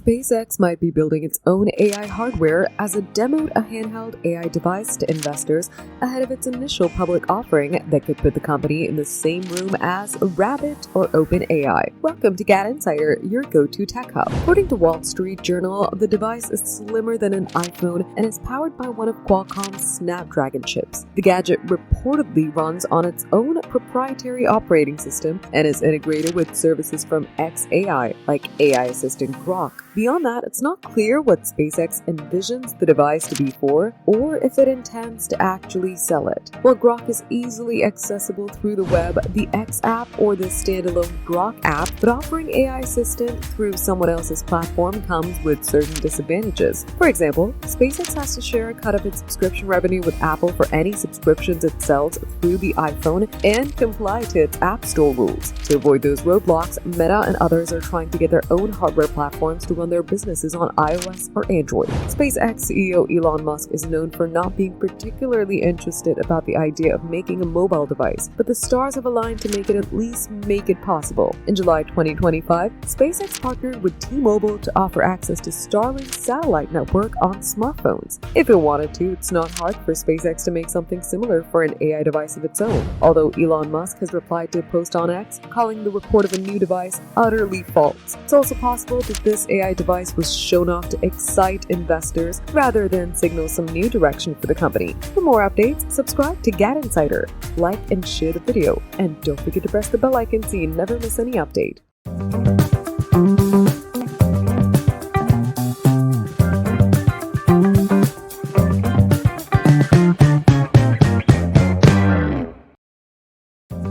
SpaceX might be building its own AI hardware as it demoed a handheld AI device to investors ahead of its initial public offering that could put the company in the same room as Rabbit or OpenAI. Welcome to GadInsider, your go-to tech hub. According to Wall Street Journal, the device is slimmer than an iPhone and is powered by one of Qualcomm's Snapdragon chips. The gadget reportedly runs on its own proprietary operating system and is integrated with services from xAI, like AI assistant Grok. Beyond that, it's not clear what SpaceX envisions the device to be for, or if it intends to actually sell it. While Grok is easily accessible through the web, the X app or the standalone Grok app, but offering AI assistant through someone else's platform comes with certain disadvantages. For example, SpaceX has to share a cut of its subscription revenue with Apple for any subscriptions it sells through the iPhone and comply to its App Store rules. To avoid those roadblocks, Meta and others are trying to get their own hardware platforms to run their businesses on iOS or Android. SpaceX CEO Elon Musk is known for not being particularly interested about the idea of making a mobile device, but the stars have aligned to at least make it possible. In July 2025, SpaceX partnered with T-Mobile to offer access to Starlink's satellite network on smartphones. If it wanted to, it's not hard for SpaceX to make something similar for an AI device of its own, although Elon Musk has replied to a post on X, calling the report of a new device utterly false. It's also possible that this AI device was shown off to excite investors rather than signal some new direction for the company. For more updates, subscribe to GadInsider, like and share the video, and don't forget to press the bell icon so you never miss any update.